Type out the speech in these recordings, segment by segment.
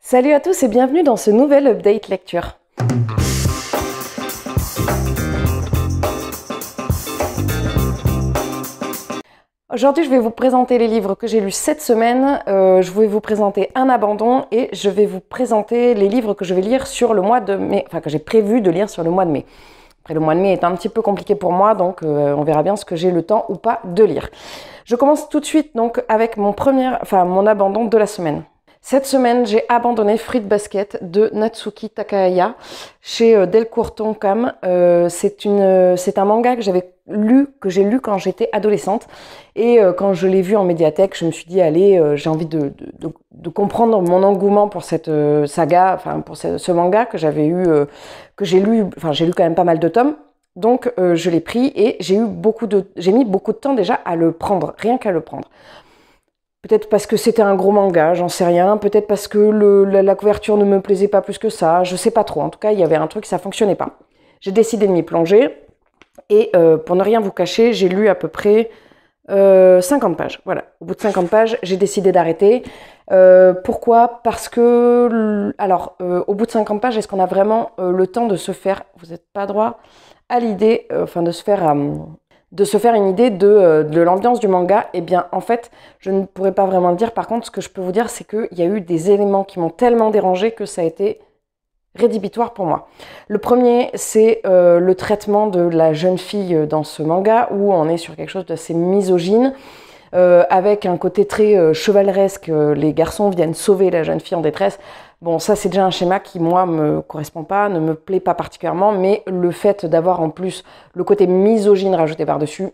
Salut à tous et bienvenue dans ce nouvel update lecture. Aujourd'hui, je vais vous présenter les livres que j'ai lus cette semaine, je vais vous présenter un abandon et je vais vous présenter les livres que je vais lire sur le mois de mai, enfin que j'ai prévu de lire sur le mois de mai. Après, le mois de mai est un petit peu compliqué pour moi, donc on verra bien ce que j'ai le temps ou pas de lire. Je commence tout de suite donc avec mon abandon de la semaine. Cette semaine, j'ai abandonné Fruit Basket de Natsuki Takahaya chez Delcourt Tonkam. C'est un manga que j'ai lu quand j'étais adolescente. Et quand je l'ai vu en médiathèque, je me suis dit, allez, j'ai envie de comprendre mon engouement pour cette saga, enfin pour ce manga que j'ai lu quand même pas mal de tomes. Donc je l'ai pris et j'ai mis beaucoup de temps déjà à le prendre, rien qu'à le prendre. Peut-être parce que c'était un gros manga, j'en sais rien. Peut-être parce que la couverture ne me plaisait pas plus que ça. Je sais pas trop. En tout cas, il y avait un truc, ça fonctionnait pas. J'ai décidé de m'y plonger. Et pour ne rien vous cacher, j'ai lu à peu près 50 pages. Voilà. Au bout de 50 pages, j'ai décidé d'arrêter. Pourquoi ? Parce que, au bout de 50 pages, est-ce qu'on a vraiment le temps de se faire, vous n'êtes pas droit à l'idée, de se faire une idée de l'ambiance du manga? Eh bien, en fait, je ne pourrais pas vraiment le dire. Par contre, ce que je peux vous dire, c'est qu'il y a eu des éléments qui m'ont tellement dérangé que ça a été rédhibitoire pour moi. Le premier, c'est le traitement de la jeune fille dans ce manga, où on est sur quelque chose d'assez misogyne, avec un côté très chevaleresque. Les garçons viennent sauver la jeune fille en détresse. Bon, ça, c'est déjà un schéma qui, moi, me correspond pas, ne me plaît pas particulièrement, mais le fait d'avoir en plus le côté misogyne rajouté par-dessus,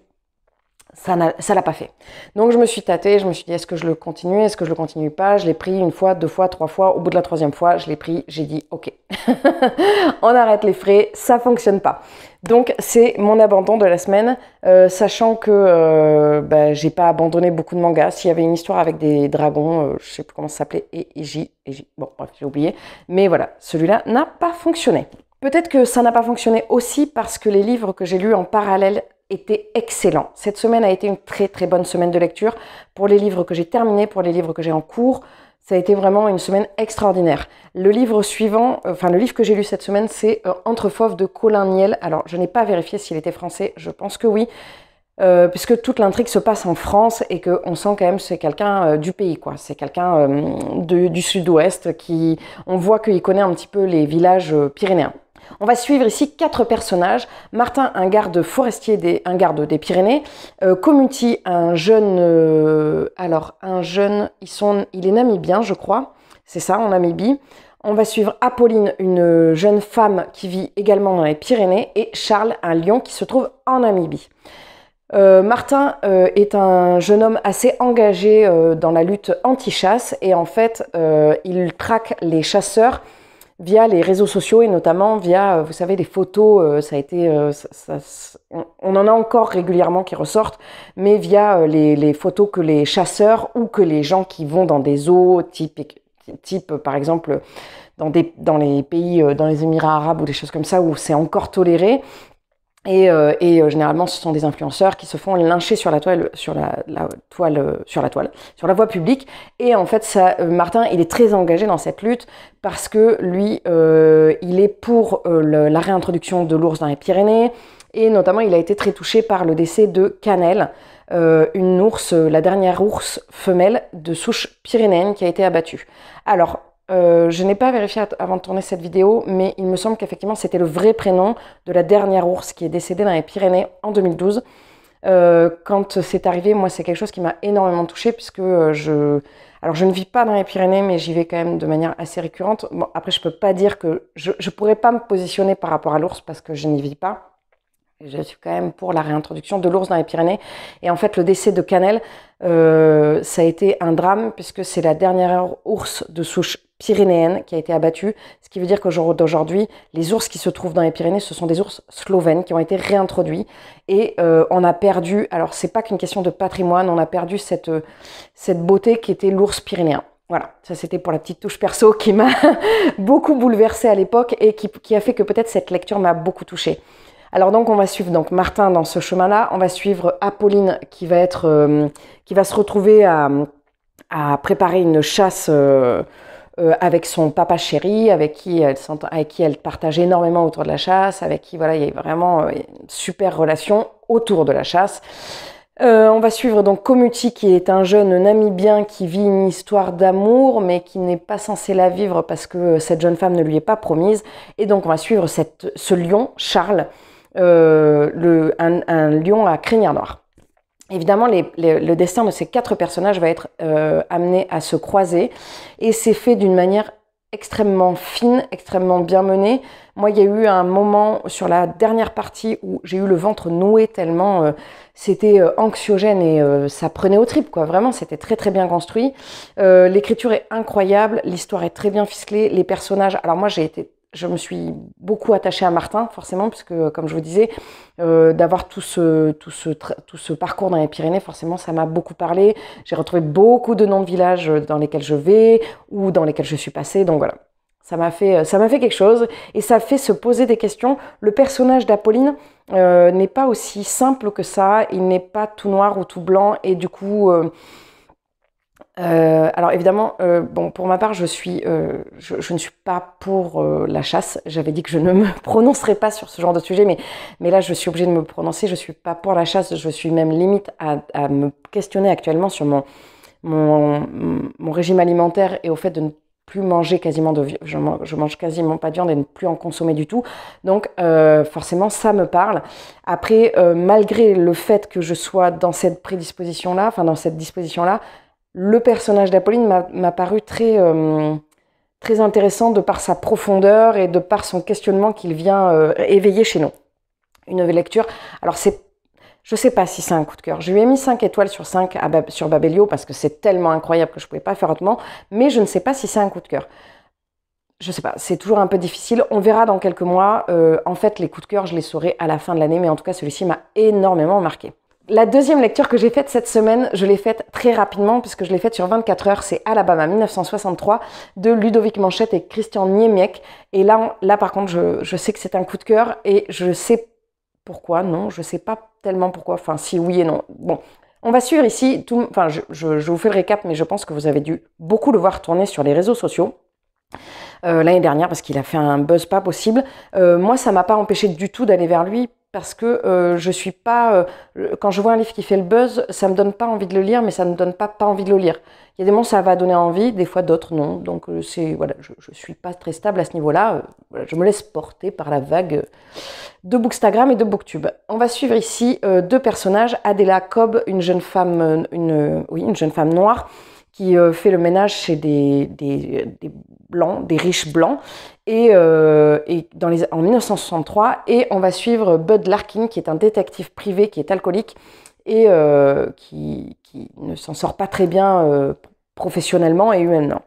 ça l'a pas fait. Donc, je me suis tâtée, je me suis dit, est-ce que je le continue, est-ce que je le continue pas? Je l'ai pris une fois, deux fois, trois fois. Au bout de la troisième fois, je l'ai pris, j'ai dit, ok, on arrête les frais, ça fonctionne pas. Donc, c'est mon abandon de la semaine, sachant que j'ai pas abandonné beaucoup de mangas. S'il y avait une histoire avec des dragons, je sais plus comment ça s'appelait, bon, bref, j'ai oublié. Mais voilà, celui-là n'a pas fonctionné. Peut-être que ça n'a pas fonctionné aussi parce que les livres que j'ai lus en parallèle étaient excellents. Cette semaine a été une très très bonne semaine de lecture. Pour les livres que j'ai terminés, pour les livres que j'ai en cours, ça a été vraiment une semaine extraordinaire. Le livre que j'ai lu cette semaine, c'est Entre fauves de Colin Niel. Alors, je n'ai pas vérifié s'il était français, je pense que oui, puisque toute l'intrigue se passe en France et qu'on sent quand même c'est quelqu'un du pays, quoi. C'est quelqu'un du sud-ouest on voit qu'il connaît un petit peu les villages pyrénéens. On va suivre ici 4 personnages. Martin, un garde forestier, un garde des Pyrénées. Komuti, un jeune, il est namibien, je crois. C'est ça, en Namibie. On va suivre Apolline, une jeune femme qui vit également dans les Pyrénées. Et Charles, un lion qui se trouve en Namibie. Martin est un jeune homme assez engagé dans la lutte anti-chasse. Et en fait, il traque les chasseurs via les réseaux sociaux et notamment via, vous savez, des photos, on en a encore régulièrement qui ressortent, mais via les photos que les chasseurs ou que les gens qui vont dans des zoos, type par exemple dans les pays, dans les Émirats arabes ou des choses comme ça où c'est encore toléré. Et généralement, ce sont des influenceurs qui se font lyncher sur la voie publique. Et en fait, Martin, il est très engagé dans cette lutte parce que lui, il est pour la réintroduction de l'ours dans les Pyrénées. Et notamment, il a été très touché par le décès de Cannelle, une ours, la dernière ours femelle de souche pyrénéenne qui a été abattue. Alors, je n'ai pas vérifié avant de tourner cette vidéo, mais il me semble qu'effectivement c'était le vrai prénom de la dernière ours qui est décédée dans les Pyrénées en 2012. Quand c'est arrivé, moi c'est quelque chose qui m'a énormément touchée puisque je ne vis pas dans les Pyrénées, mais j'y vais quand même de manière assez récurrente. Bon, après je peux pas dire que je pourrais pas me positionner par rapport à l'ours parce que je n'y vis pas. Je suis quand même pour la réintroduction de l'ours dans les Pyrénées. Et en fait, le décès de Cannelle, ça a été un drame puisque c'est la dernière ours de souche pyrénéenne qui a été abattue. Ce qui veut dire qu'aujourd'hui, les ours qui se trouvent dans les Pyrénées, ce sont des ours slovènes qui ont été réintroduits. Et on a perdu, alors c'est pas qu'une question de patrimoine, on a perdu cette beauté qui était l'ours pyrénéen. Voilà, ça c'était pour la petite touche perso qui m'a beaucoup bouleversée à l'époque et qui a fait que peut-être cette lecture m'a beaucoup touchée. Alors donc on va suivre Martin dans ce chemin-là, on va suivre Apolline qui va se retrouver à préparer une chasse avec son papa chéri, avec qui elle partage énormément autour de la chasse, avec qui voilà, il y a vraiment une super relation autour de la chasse. On va suivre donc Komuti, qui est un jeune Namibien qui vit une histoire d'amour, mais qui n'est pas censé la vivre parce que cette jeune femme ne lui est pas promise. Et donc on va suivre ce lion, Charles, un lion à crinière noire. Évidemment, le destin de ces 4 personnages va être amené à se croiser, et c'est fait d'une manière extrêmement fine, extrêmement bien menée. Moi, il y a eu un moment sur la dernière partie où j'ai eu le ventre noué tellement c'était anxiogène et ça prenait aux tripes, quoi. Vraiment, c'était très très bien construit. L'écriture est incroyable, l'histoire est très bien ficelée, les personnages. Alors moi, je me suis beaucoup attachée à Martin, forcément, puisque, comme je vous disais, d'avoir tout ce parcours dans les Pyrénées, forcément, ça m'a beaucoup parlé. J'ai retrouvé beaucoup de noms de villages dans lesquels je vais ou dans lesquels je suis passée. Donc voilà, ça m'a fait quelque chose et ça fait se poser des questions. Le personnage d'Apolline n'est pas aussi simple que ça. Il n'est pas tout noir ou tout blanc et du coup... alors évidemment, bon, pour ma part, je ne suis pas pour la chasse. J'avais dit que je ne me prononcerais pas sur ce genre de sujet, mais là, je suis obligée de me prononcer. Je suis pas pour la chasse. Je suis même limite à me questionner actuellement sur mon régime alimentaire et au fait de ne plus manger quasiment de viande. Je mange quasiment pas de viande et ne plus en consommer du tout. Donc forcément, ça me parle. Après, malgré le fait que je sois dans cette prédisposition-là, enfin dans cette disposition-là, le personnage d'Apolline m'a paru très intéressant de par sa profondeur et de par son questionnement qu'il vient éveiller chez nous. Une nouvelle lecture. Alors, je ne sais pas si c'est un coup de cœur. Je lui ai mis 5 étoiles sur 5 sur Babelio parce que c'est tellement incroyable que je ne pouvais pas faire autrement, mais je ne sais pas si c'est un coup de cœur. Je ne sais pas, c'est toujours un peu difficile. On verra dans quelques mois. En fait, les coups de cœur, je les saurai à la fin de l'année, mais en tout cas, celui-ci m'a énormément marqué. La deuxième lecture que j'ai faite cette semaine, je l'ai faite très rapidement puisque je l'ai faite sur 24 heures, c'est Alabama 1963 de Ludovic Manchette et Christian Niemiec. Et là par contre, je sais que c'est un coup de cœur et je sais pourquoi, non, je sais pas tellement pourquoi, enfin si oui et non. Bon, on va suivre ici, je vous fais le récap, mais je pense que vous avez dû beaucoup le voir tourner sur les réseaux sociaux. L'année dernière parce qu'il a fait un buzz pas possible. Moi, ça m'a pas empêché du tout d'aller vers lui parce que je suis pas... quand je vois un livre qui fait le buzz, ça me donne pas envie de le lire, mais ça me donne pas envie de le lire. Il y a des moments ça va donner envie, des fois d'autres non. Donc voilà, je suis pas très stable à ce niveau-là. Voilà, je me laisse porter par la vague de Bookstagram et de Booktube. On va suivre ici 2 personnages. Adela Cobb, une jeune femme noire, qui fait le ménage chez des blancs, des riches blancs, et en 1963, et on va suivre Bud Larkin, qui est un détective privé, qui est alcoolique, et qui ne s'en sort pas très bien professionnellement et humainement.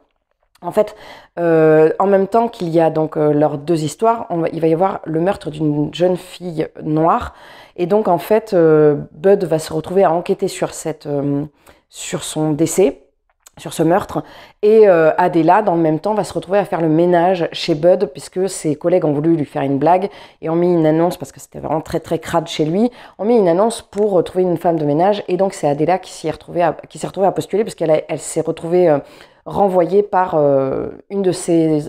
En fait, en même temps qu'il y a donc leurs 2 histoires, il va y avoir le meurtre d'une jeune fille noire, et donc en fait, Bud va se retrouver à enquêter sur son décès, sur ce meurtre, et Adela, dans le même temps, va se retrouver à faire le ménage chez Bud, puisque ses collègues ont voulu lui faire une blague, et ont mis une annonce, parce que c'était vraiment très très crade chez lui, ont mis une annonce pour trouver une femme de ménage, et donc c'est Adela qui s'est retrouvée à postuler, parce qu'elle s'est retrouvée renvoyée par une de ses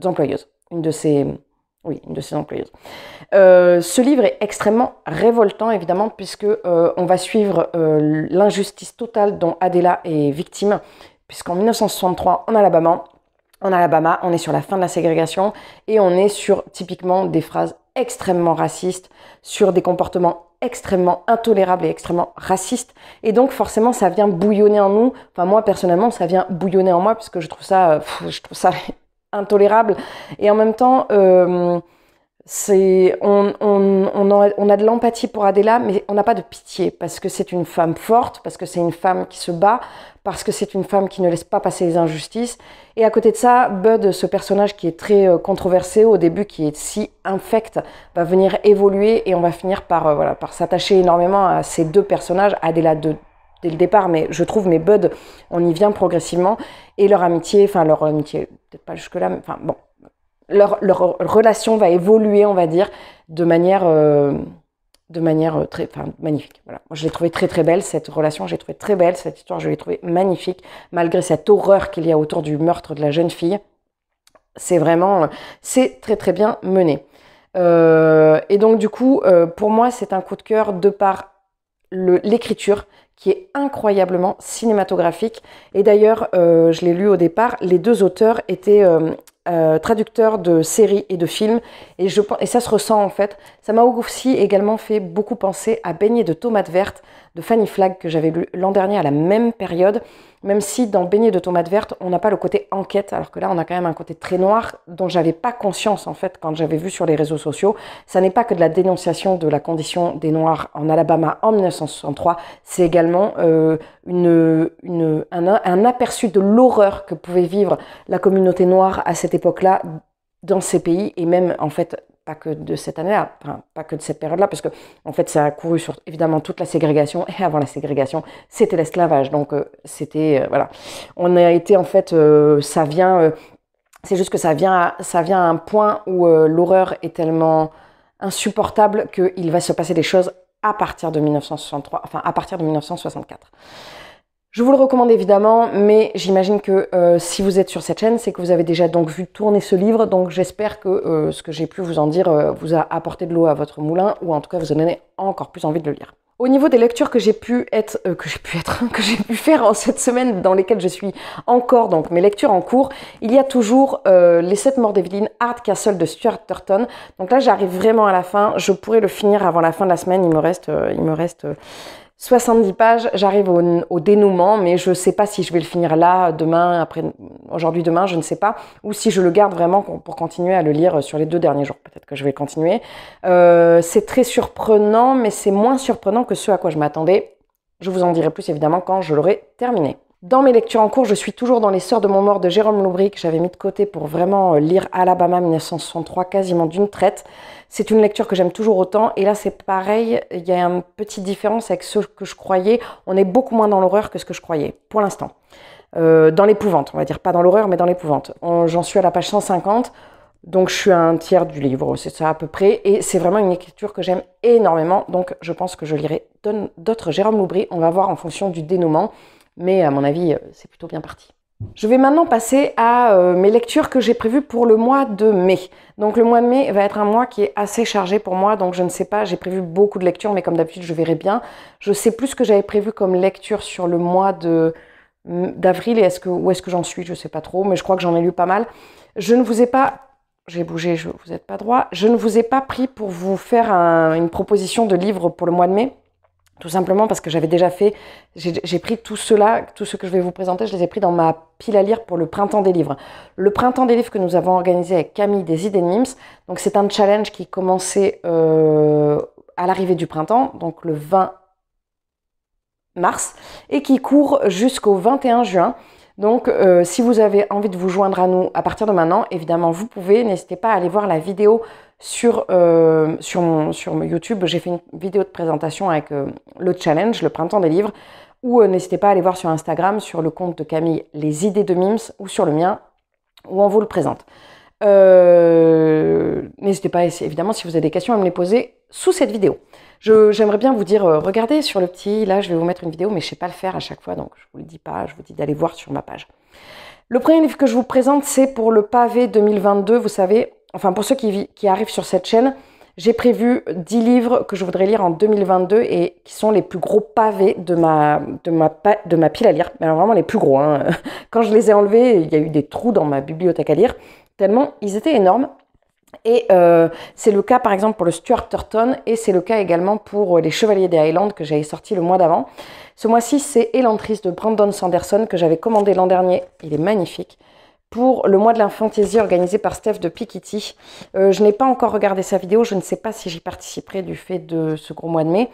employeuses, une de ses employeuses. Ce livre est extrêmement révoltant, évidemment, puisque on va suivre l'injustice totale dont Adela est victime, puisqu'en 1963, en Alabama, on est sur la fin de la ségrégation et on est sur typiquement des phrases extrêmement racistes, sur des comportements extrêmement intolérables et extrêmement racistes. Et donc, forcément, ça vient bouillonner en nous. Enfin, moi, personnellement, ça vient bouillonner en moi, puisque je trouve ça intolérable. Et en même temps, on a de l'empathie pour Adela, mais on n'a pas de pitié, parce que c'est une femme forte, parce que c'est une femme qui se bat, parce que c'est une femme qui ne laisse pas passer les injustices. Et à côté de ça, Bud, ce personnage qui est très controversé au début, qui est si infect, va venir évoluer et on va finir par s'attacher énormément à ces 2 personnages, Adela dès le départ, mais je trouve, mais Bud, on y vient progressivement, et leur amitié, peut-être pas jusque-là, mais enfin bon, leur relation va évoluer, on va dire, de manière de manière magnifique. Voilà. Moi, je l'ai trouvée très très belle, cette relation, j'ai trouvé très belle, cette histoire, je l'ai trouvée magnifique, malgré cette horreur qu'il y a autour du meurtre de la jeune fille. C'est vraiment, c'est très très bien mené. Et donc du coup, pour moi, c'est un coup de cœur de par l'écriture, qui est incroyablement cinématographique. Et d'ailleurs, je l'ai lu au départ, les deux auteurs étaient traducteurs de séries et de films, et ça se ressent en fait. Ça m'a aussi également fait beaucoup penser à Baignée de tomates vertes de Fanny Flagg, que j'avais lu l'an dernier à la même période, même si dans Baignée de tomates vertes, on n'a pas le côté enquête, alors que là, on a quand même un côté très noir dont j'avais pas conscience en fait quand j'avais vu sur les réseaux sociaux. Ça n'est pas que de la dénonciation de la condition des Noirs en Alabama en 1963, c'est également un aperçu de l'horreur que pouvait vivre la communauté noire à cette époque-là dans ces pays, et même en fait pas que de cette année-là, enfin, pas que de cette période-là, parce que en fait ça a couru sur évidemment toute la ségrégation, et avant la ségrégation c'était l'esclavage, donc c'était voilà, on a été en fait ça vient c'est juste que ça vient à un point où l'horreur est tellement insupportable qu'il va se passer des choses à partir de 1963, enfin à partir de 1964. Je vous le recommande évidemment, mais j'imagine que si vous êtes sur cette chaîne, c'est que vous avez déjà donc vu tourner ce livre, donc j'espère que ce que j'ai pu vous en dire vous a apporté de l'eau à votre moulin, ou en tout cas vous a donné encore plus envie de le lire. Au niveau des lectures que j'ai pu faire en cette semaine, dans lesquelles je suis encore, donc mes lectures en cours, il y a toujours Les 7 morts d'Evelyn, Hardcastle de Stuart Turton. Donc là, j'arrive vraiment à la fin. Je pourrais le finir avant la fin de la semaine. Il me reste 70 pages, j'arrive au dénouement, mais je ne sais pas si je vais le finir là, demain, aujourd'hui, demain, je ne sais pas, ou si je le garde vraiment pour continuer à le lire sur les 2 derniers jours. Peut-être que je vais continuer. C'est très surprenant, mais c'est moins surprenant que ce à quoi je m'attendais. Je vous en dirai plus évidemment quand je l'aurai terminé. Dans mes lectures en cours, je suis toujours dans Les Sœurs de Montmort de Jérôme Loubry, que j'avais mis de côté pour vraiment lire Alabama 1963 quasiment d'une traite. C'est une lecture que j'aime toujours autant, et là c'est pareil, il y a une petite différence avec ce que je croyais. On est beaucoup moins dans l'horreur que ce que je croyais, pour l'instant. Dans l'épouvante, on va dire, pas dans l'horreur, mais dans l'épouvante. J'en suis à la page 150, donc je suis à un tiers du livre, c'est ça à peu près, et c'est vraiment une écriture que j'aime énormément, donc je pense que je lirai d'autres Jérôme Loubry. On va voir en fonction du dénouement. Mais à mon avis, c'est plutôt bien parti. Je vais maintenant passer à mes lectures que j'ai prévues pour le mois de mai. Donc le mois de mai va être un mois qui est assez chargé pour moi, donc je ne sais pas, j'ai prévu beaucoup de lectures, mais comme d'habitude, je verrai bien. Je sais plus ce que j'avais prévu comme lecture sur le mois d'avril, et où est-ce que j'en suis, je ne sais pas trop, mais je crois que j'en ai lu pas mal. Je ne vous ai pas... J'ai bougé, vous n'êtes pas droit. Je ne vous ai pas pris pour vous faire une proposition de livre pour le mois de mai. Tout simplement parce que j'avais déjà fait, j'ai pris tout ce que je vais vous présenter, je les ai pris dans ma pile à lire pour le printemps des livres. Le printemps des livres que nous avons organisé avec Camille des Idées de Mims, donc c'est un challenge qui commençait à l'arrivée du printemps, donc le 20 mars, et qui court jusqu'au 21 juin. Donc si vous avez envie de vous joindre à nous à partir de maintenant, évidemment vous pouvez, n'hésitez pas à aller voir la vidéo sur YouTube. J'ai fait une vidéo de présentation avec le challenge, le printemps des livres, ou n'hésitez pas à aller voir sur Instagram, sur le compte de Camille, les idées de Mims, ou sur le mien, où on vous le présente. N'hésitez pas, évidemment, si vous avez des questions, à me les poser sous cette vidéo. J'aimerais bien vous dire, regardez sur le petit, là je vais vous mettre une vidéo, mais je ne sais pas le faire à chaque fois, donc je ne vous le dis pas, je vous dis d'aller voir sur ma page. Le premier livre que je vous présente, c'est pour le pavé 2022, vous savez, enfin pour ceux qui arrivent sur cette chaîne, j'ai prévu 10 livres que je voudrais lire en 2022 et qui sont les plus gros pavés de ma pile à lire, mais alors vraiment les plus gros, hein. Quand je les ai enlevés, il y a eu des trous dans ma bibliothèque à lire, tellement ils étaient énormes. Et c'est le cas par exemple pour le Stuart Turton, et c'est le cas également pour les Chevaliers des Highlands que j'avais sorti le mois d'avant. Ce mois-ci, c'est Elantris de Brandon Sanderson que j'avais commandé l'an dernier. Il est magnifique. Pour le mois de l'infantaisie organisé par Steph de Piketty. Je n'ai pas encore regardé sa vidéo, je ne sais pas si j'y participerai du fait de ce gros mois de mai.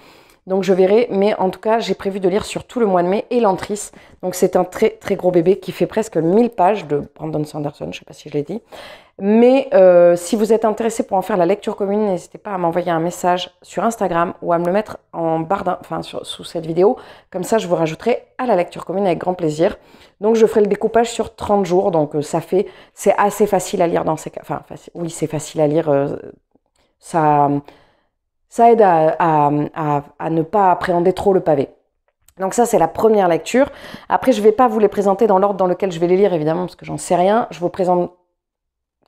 Donc je verrai, mais en tout cas, j'ai prévu de lire sur tout le mois de mai Elantris. Donc c'est un très très gros bébé qui fait presque 1000 pages de Brandon Sanderson, je ne sais pas si je l'ai dit. Mais si vous êtes intéressé pour en faire la lecture commune, n'hésitez pas à m'envoyer un message sur Instagram ou à me le mettre en barre sous cette vidéo. Comme ça, je vous rajouterai à la lecture commune avec grand plaisir. Donc, je ferai le découpage sur 30 jours. Donc, c'est assez facile à lire dans ces cas. Enfin, oui, c'est facile à lire. Ça aide à ne pas appréhender trop le pavé. Donc ça, c'est la première lecture. Après, je ne vais pas vous les présenter dans l'ordre dans lequel je vais les lire, évidemment, parce que j'en sais rien. Je vous présente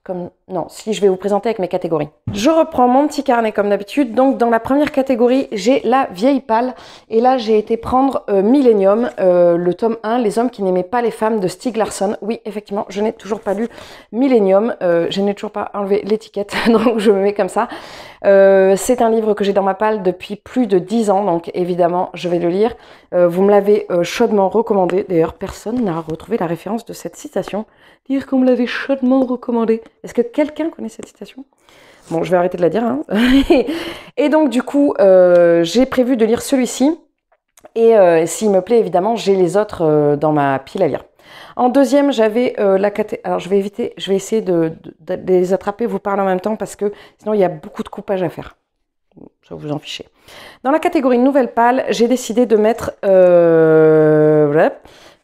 comme... Non, si, je vais vous présenter avec mes catégories. Je reprends mon petit carnet comme d'habitude. Donc, dans la première catégorie, j'ai La Vieille Pâle. Et là, j'ai été prendre Millennium, le tome 1, Les hommes qui n'aimaient pas les femmes de Stieg Larsson. Oui, effectivement, je n'ai toujours pas lu Millennium. Je n'ai toujours pas enlevé l'étiquette, donc je me mets comme ça. C'est un livre que j'ai dans ma palle depuis plus de 10 ans, donc évidemment, je vais le lire. Vous me l'avez chaudement recommandé. D'ailleurs, personne n'a retrouvé la référence de cette citation. Dire qu'on me l'avait chaudement recommandé. Est-ce que quelqu'un connaît cette citation? Bon, je vais arrêter de la dire. Hein. Et donc, du coup, j'ai prévu de lire celui-ci. Et s'il me plaît, évidemment, j'ai les autres dans ma pile à lire. En deuxième, j'avais la catégorie... Alors, je vais essayer de les attraper, vous parler en même temps, parce que sinon, il y a beaucoup de coupage à faire. Ça vous en fichez. Dans la catégorie Nouvelle Pâle, j'ai décidé de mettre...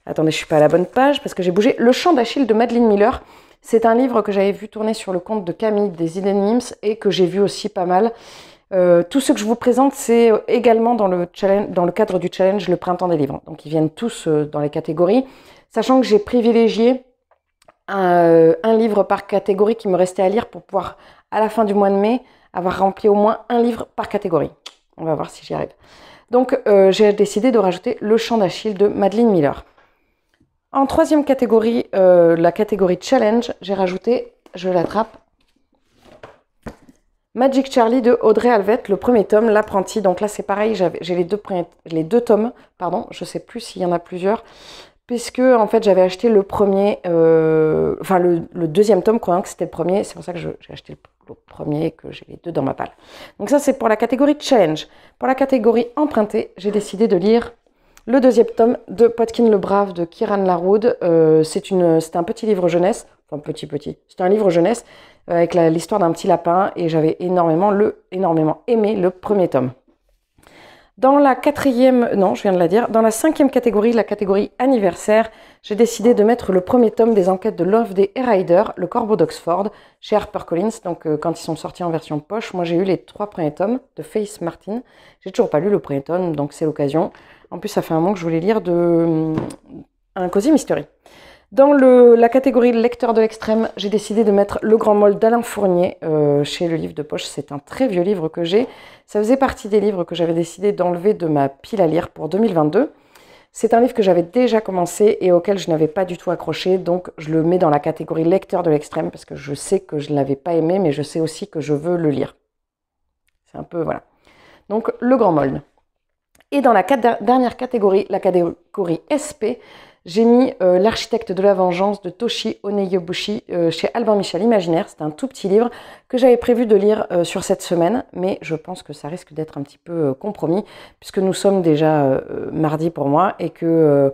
Attendez, je ne suis pas à la bonne page, parce que j'ai bougé. Le Chant d'Achille de Madeline Miller. C'est un livre que j'avais vu tourner sur le compte de Camille des Hidden Limbs et que j'ai vu aussi pas mal. Tout ce que je vous présente, c'est également dans le cadre du challenge Le Printemps des livres. Donc, ils viennent tous dans les catégories. Sachant que j'ai privilégié un livre par catégorie qui me restait à lire pour pouvoir, à la fin du mois de mai, avoir rempli au moins un livre par catégorie. On va voir si j'y arrive. Donc, j'ai décidé de rajouter Le Chant d'Achille de Madeline Miller. En troisième catégorie, la catégorie Challenge, j'ai rajouté, je l'attrape, Magic Charlie de Audrey Alvet, le premier tome, L'apprenti. Donc là, c'est pareil, j'ai les deux tomes, pardon, je ne sais plus s'il y en a plusieurs, puisque en fait, j'avais acheté le premier, le deuxième tome, croyant que c'était le premier, c'est pour ça que j'ai acheté le premier et que j'ai les deux dans ma palle. Donc ça, c'est pour la catégorie Challenge. Pour la catégorie Emprunté, j'ai décidé de lire le deuxième tome de Potkin le Brave de Kieran Larwood. C'est un petit livre jeunesse, enfin petit, c'est un livre jeunesse avec l'histoire d'un petit lapin et j'avais énormément aimé le premier tome. Dans la quatrième, non, je viens de la dire, dans la cinquième catégorie, la catégorie anniversaire, j'ai décidé de mettre le premier tome des enquêtes de Loveday et Ryder, Le Corbeau d'Oxford, chez HarperCollins. Donc, quand ils sont sortis en version poche, moi j'ai eu les 3 premiers tomes de Faith Martin. J'ai toujours pas lu le premier tome, donc c'est l'occasion. En plus, ça fait un moment que je voulais lire un Cozy Mystery. Dans la catégorie lecteur de l'extrême, j'ai décidé de mettre Le Grand Molle d'Alain Fournier chez Le Livre de Poche. C'est un très vieux livre que j'ai. Ça faisait partie des livres que j'avais décidé d'enlever de ma pile à lire pour 2022. C'est un livre que j'avais déjà commencé et auquel je n'avais pas du tout accroché. Donc, je le mets dans la catégorie lecteur de l'extrême parce que je sais que je ne l'avais pas aimé, mais je sais aussi que je veux le lire. C'est un peu, voilà. Donc, Le Grand Molle. Et dans la dernière catégorie, la catégorie SP, j'ai mis L'architecte de la vengeance de Toshi Oneyobushi chez Albin Michel Imaginaire. C'est un tout petit livre que j'avais prévu de lire sur cette semaine, mais je pense que ça risque d'être un petit peu compromis, puisque nous sommes déjà mardi pour moi et que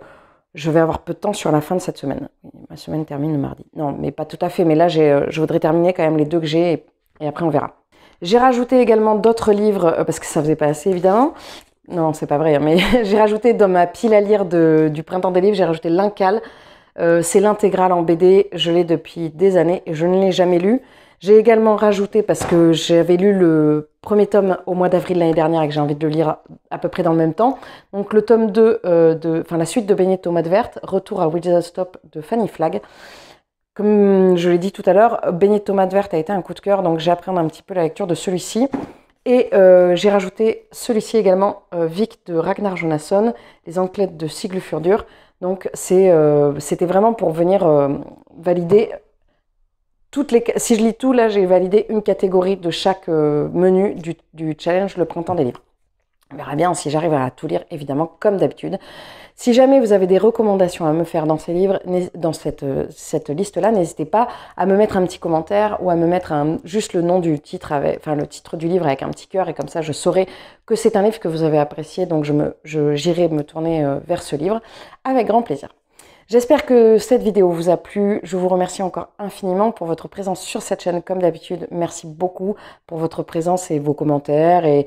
je vais avoir peu de temps sur la fin de cette semaine. Ma semaine termine le mardi. Non, mais pas tout à fait, mais là, je voudrais terminer quand même les 2 que j'ai et après on verra. J'ai rajouté également d'autres livres, parce que ça faisait pas assez évidemment. Non, c'est pas vrai, mais j'ai rajouté dans ma pile à lire du Printemps des livres, j'ai rajouté l'Incal. C'est l'intégrale en BD, je l'ai depuis des années et je ne l'ai jamais lu. J'ai également rajouté, parce que j'avais lu le premier tome au mois d'avril l'année dernière et que j'ai envie de le lire à peu près dans le même temps, donc le tome 2, la suite de Benedetto Madvert, Retour à Stop de Fanny Flagg. Comme je l'ai dit tout à l'heure, Benedetto Madvert a été un coup de cœur, donc j'ai appris un petit peu la lecture de celui-ci. Et j'ai rajouté celui-ci également, Vic de Ragnar Jonasson, Les enquêtes de Siglufurdur. Donc c'était vraiment pour venir valider toutes les... Si je lis tout, là j'ai validé une catégorie de chaque menu du challenge Le Printemps des livres. On verra bien si j'arrive à tout lire, évidemment, comme d'habitude. Si jamais vous avez des recommandations à me faire dans ces livres, dans cette liste-là, n'hésitez pas à me mettre un petit commentaire ou à me mettre juste le nom du titre, le titre du livre avec un petit cœur, et comme ça je saurai que c'est un livre que vous avez apprécié, donc j'irai me tourner vers ce livre avec grand plaisir. J'espère que cette vidéo vous a plu. Je vous remercie encore infiniment pour votre présence sur cette chaîne comme d'habitude. Merci beaucoup pour votre présence et vos commentaires et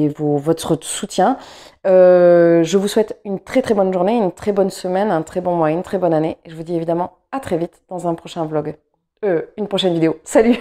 votre soutien. Je vous souhaite une très très bonne journée, une très bonne semaine, un très bon mois, une très bonne année. Et je vous dis évidemment à très vite dans un prochain vlog. Une prochaine vidéo. Salut!